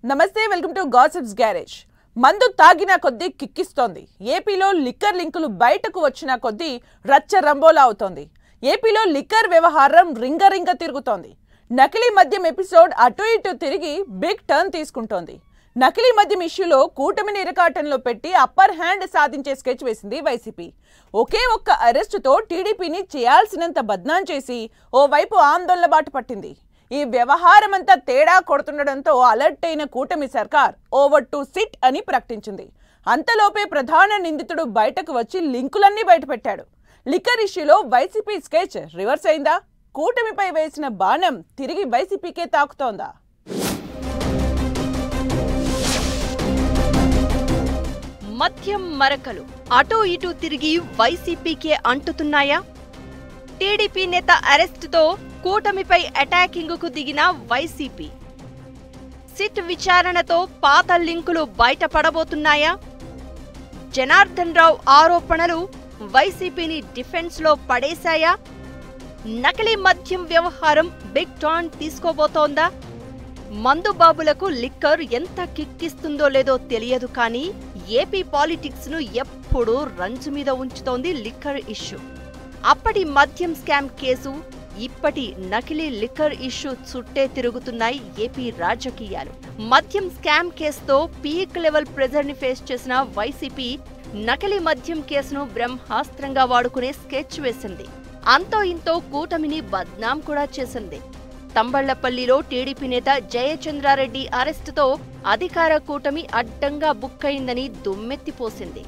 నమస్తే, welcome to gossips garage. మందు తాగిన కొద్దీ కిక్కిస్తోంది. ఏపీలో లిక్కర్ లింకులు బయటకు వచ్చిన కొద్దీ రచ్చ రంబోలా అవుతోంది. ఏపీలో లిక్కర్ వ్యవహారం రింగ తిరుగుతోంది. నకిలీ మద్యం ఎపిసోడ్ అటు ఇటు తిరిగి బిగ్ టర్న్ తీసుకుంటోంది. నకిలీ మద్యం ఇష్యూలో కూటమిని ఇరకాటంలో పెట్టి అప్పర్ హ్యాండ్ సాధించే స్కెచ్ వేసింది వైసీపీ. ఒకే ఒక్క అరెస్టుతో టీడీపీని చేయాల్సినంత బద్నాం చేసి ఓవైపు ఆందోళన బాట పట్టింది. ఈ వ్యవహారమంతా తేడా కొడుతుండడంతో అలర్ట్ అయిన కూటమి సర్కార్ ఓవర్ టు సిట్ అని ప్రకటించింది. అంతలోపే ప్రధాన నిందితుడు బయటకు వచ్చి లింకులన్నీ బయటపెట్టాడు. లిక్కర్ ఇష్యూలో వైసీపీ స్కెచ్ రివర్స్ అయిందా? కూటమిపై వేసిన బాణం తిరిగి వైసీపీకే తాకుతోందా? మద్యం మరకలు అటూ ఇటూ తిరిగి వైసీపీకే అంటుతున్నాయా? టీడీపీ నేత అరెస్టుతో కూటమిపై అటాకింగ్ కు దిగిన వైసీపీ. సిట్ విచారణతో పాత లింకులు బయటపడబోతున్నాయా? జనార్దన్ రావు ఆరోపణలు వైసీపీని డిఫెన్స్ లో పడేశాయా? నకిలీ మద్యం వ్యవహారం బిగ్ టర్న్ తీసుకోబోతోందా? మందుబాబులకు లిక్కర్ ఎంత కిక్కిస్తుందో లేదో తెలియదు, కానీ ఏపీ పాలిటిక్స్ ను ఎప్పుడూ రంజు మీద ఉంచుతోంది లిక్కర్ ఇష్యూ. అప్పటి మద్యం స్కామ్ కేసు, ఇప్పటి నకిలీ లిక్కర్ ఇష్యూ చుట్టే తిరుగుతున్నాయి ఏపీ రాజకీయాలు. మద్యం స్కామ్ కేసుతో పీక్ లెవెల్ ప్రెజర్ ని ఫేస్ చేసిన వైసీపీ నకిలీ మద్యం కేసును బ్రహ్మాస్త్రంగా వాడుకునే స్కెచ్ వేసింది. అంతో ఇంతో కూటమిని బద్నాం కూడా చేసింది. తంబళ్లపల్లిలో టీడీపీ నేత జయచంద్రారెడ్డి అరెస్టుతో అధికార కూటమి అడ్డంగా బుక్కయిందని దుమ్మెత్తిపోసింది.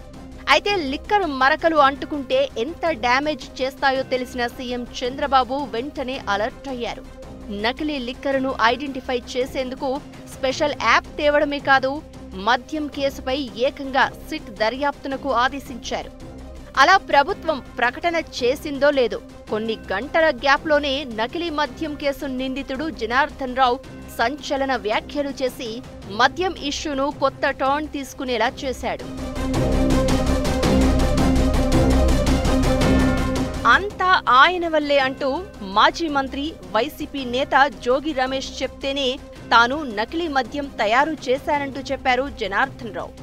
అయితే లిక్కర్ మరకలు అంటుకుంటే ఎంత డ్యామేజ్ చేస్తాయో తెలిసిన సీఎం చంద్రబాబు వెంటనే అలర్ట్ అయ్యారు. నకిలీ లిక్కర్ను ఐడెంటిఫై చేసేందుకు స్పెషల్ యాప్ తేవడమే కాదు, మద్యం కేసుపై ఏకంగా సిట్ దర్యాప్తునకు ఆదేశించారు. అలా ప్రభుత్వం ప్రకటన చేసిందో లేదో, కొన్ని గంటల గ్యాప్లోనే నకిలీ మద్యం కేసు నిందితుడు జనార్దన్ రావు సంచలన వ్యాఖ్యలు చేసి మద్యం ఇష్యూను కొత్త టర్న్ తీసుకునేలా చేశాడు. అంతా ఆయన వల్లే అంటూ మాజీ మంత్రి, వైసీపీ నేత జోగి రమేష్ చెప్తేనే తాను నకిలీ మద్యం తయారు చేశానంటూ చెప్పారు జనార్దన్ రావు.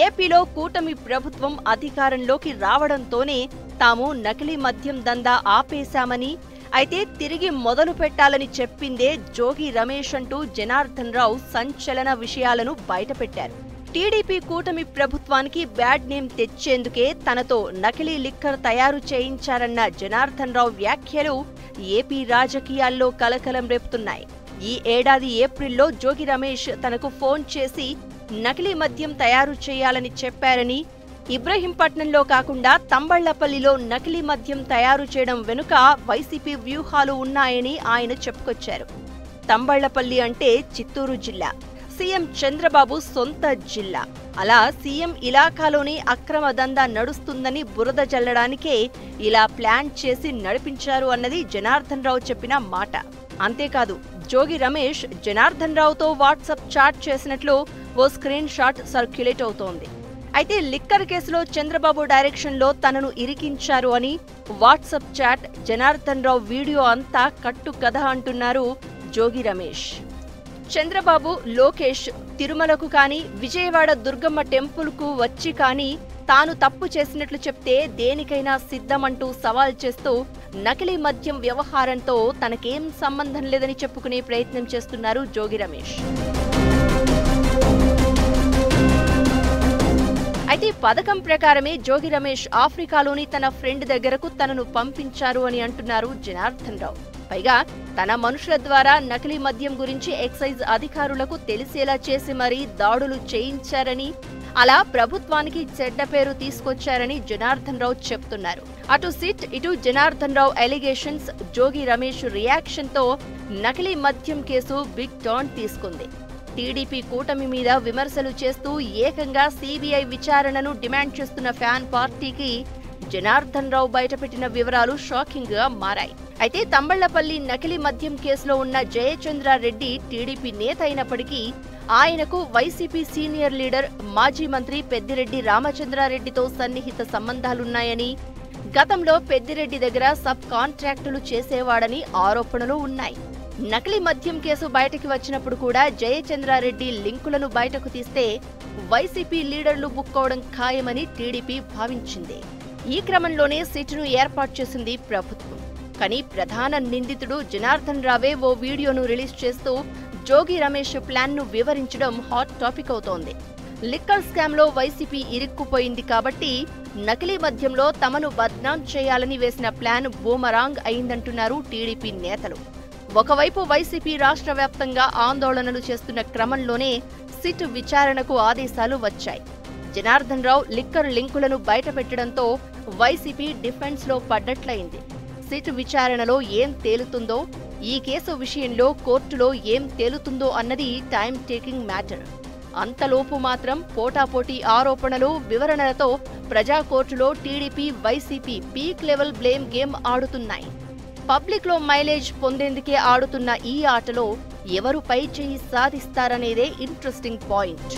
ఏపీలో కూటమి ప్రభుత్వం అధికారంలోకి రావడంతోనే తాము నకిలీ మద్యం దందా ఆపేశామని, అయితే తిరిగి మొదలు పెట్టాలని చెప్పిందే జోగి రమేష్ అంటూ జనార్దన్ రావు సంచలన విషయాలను బయటపెట్టారు. టీడీపీ కూటమి ప్రభుత్వానికి బ్యాడ్ నేమ్ తెచ్చేందుకే తనతో నకిలీ లిక్కర్ తయారు చేయించారన్న జనార్దన్ రావు వ్యాఖ్యలు ఏపీ రాజకీయాల్లో కలకలం రేపుతున్నాయి. ఈ ఏడాది ఏప్రిల్లో జోగి రమేష్ తనకు ఫోన్ చేసి నకిలీ మద్యం తయారు చేయాలని చెప్పారని, ఇబ్రహీంపట్నంలో కాకుండా తంబళ్లపల్లిలో నకిలీ మద్యం తయారు చేయడం వెనుక వైసీపీ వ్యూహాలు ఉన్నాయని ఆయన చెప్పుకొచ్చారు. తంబళ్లపల్లి అంటే చిత్తూరు జిల్లా, సీఎం చంద్రబాబు సొంత జిల్లా. అలా సీఎం ఇలాకాలోనే అక్రమ దందా నడుస్తుందని బురద జల్లడానికే ఇలా ప్లాన్ చేసి నడిపించారు అన్నది జనార్దన్ రావు చెప్పిన మాట. అంతేకాదు, జోగి రమేష్ జనార్దన్ రావుతో వాట్సాప్ చాట్ చేసినట్లు ఓ స్క్రీన్ షాట్ సర్క్యులేట్ అవుతోంది. అయితే లిక్కర్ కేసులో చంద్రబాబు డైరెక్షన్లో తనను ఇరికించారు అని WhatsApp chat, Janardhan Rao video అంతా కట్టు కథ అంటున్నారు జోగి రమేష్. చంద్రబాబు, లోకేష్ తిరుమలకు కానీ, విజయవాడ దుర్గమ్మ టెంపుల్కు వచ్చి కానీ తాను తప్పు చేసినట్లు చెప్తే దేనికైనా సిద్ధమంటూ సవాల్ చేస్తూ నకిలీ మద్యం వ్యవహారంతో తనకేం సంబంధం లేదని చెప్పుకునే ప్రయత్నం చేస్తున్నారు జోగి రమేష్. అయితే పథకం ప్రకారమే జోగి రమేష్ ఆఫ్రికాలోని తన ఫ్రెండ్ దగ్గరకు తనను పంపించారు అని అంటున్నారు జనార్దన్ రావు. పైగా తన మనుషుల ద్వారా నకిలీ మద్యం గురించి ఎక్సైజ్ అధికారులకు తెలిసేలా చేసి మరీ దాడులు చేయించారని, అలా ప్రభుత్వానికి చెడ్డ పేరు తీసుకొచ్చారని జనార్దన్ రావు చెప్తున్నారు. అటు సిట్, ఇటు జనార్దన్ రావు ఎలిగేషన్స్, జోగి రమేష్ రియాక్షన్ తో నకిలీ మద్యం కేసు బిగ్ టర్న్ తీసుకుంది. టీడీపీ కూటమి మీద విమర్శలు చేస్తూ ఏకంగా సిబిఐ విచారణను డిమాండ్ చేస్తున్న ఫ్యాన్ పార్టీకి జనార్దన్ రావు బయటపెట్టిన వివరాలు షాకింగ్ గా మారాయి. అయితే తంబళ్లపల్లి నకిలీ మద్యం కేసులో ఉన్న జయచంద్రారెడ్డి టీడీపీ నేత అయినప్పటికీ ఆయనకు వైసీపీ సీనియర్ లీడర్, మాజీ మంత్రి పెద్దిరెడ్డి రామచంద్రారెడ్డితో సన్నిహిత సంబంధాలున్నాయని, గతంలో పెద్దిరెడ్డి దగ్గర సబ్ కాంట్రాక్టులు చేసేవాడని ఆరోపణలు ఉన్నాయి. నకిలీ మద్యం కేసు బయటకి వచ్చినప్పుడు కూడా జయచంద్రారెడ్డి లింకులను బయటకు తీస్తే వైసీపీ లీడర్లు బుక్కోవడం ఖాయమని టీడీపీ భావించింది. ఈ క్రమంలోనే సిట్ను ఏర్పాటు చేసింది ప్రభుత్వం. కానీ ప్రధాన నిందితుడు జనార్దన్ రావే ఓ వీడియోను రిలీజ్ చేస్తూ జోగి రమేష్ ప్లాన్ను వివరించడం హాట్ టాపిక్ అవుతోంది. లిక్కర్ స్కామ్లో వైసీపీ ఇరుక్కుపోయింది కాబట్టి నకిలీ మద్యంలో తమను బద్నాం చేయాలని వేసిన ప్లాన్ బూమరాంగ్ అయిందంటున్నారు టీడీపీ నేతలు. ఒకవైపు వైసీపీ రాష్ట్ర వ్యాప్తంగా ఆందోళనలు చేస్తున్న క్రమంలోనే సిట్ విచారణకు ఆదేశాలు వచ్చాయి. జనార్దన్ రావు లిక్కర్ లింకులను బయటపెట్టడంతో వైసీపీ డిఫెన్స్లో పడ్డట్లయింది. సిట్ విచారణలో ఏం తేలుతుందో, ఈ కేసు విషయంలో కోర్టులో ఏం తేలుతుందో అన్నది టైం టేకింగ్ మ్యాటర్. అంతలోపు మాత్రం పోటాపోటీ ఆరోపణలు, వివరణలతో ప్రజా కోర్టులో TDP, YCP peak level blame game ఆడుతున్నాయి. పబ్లిక్లో మైలేజ్ పొందేందుకే ఆడుతున్న ఈ ఆటలో ఎవరు పై చేయి సాధిస్తారనేదే ఇంట్రెస్టింగ్ పాయింట్.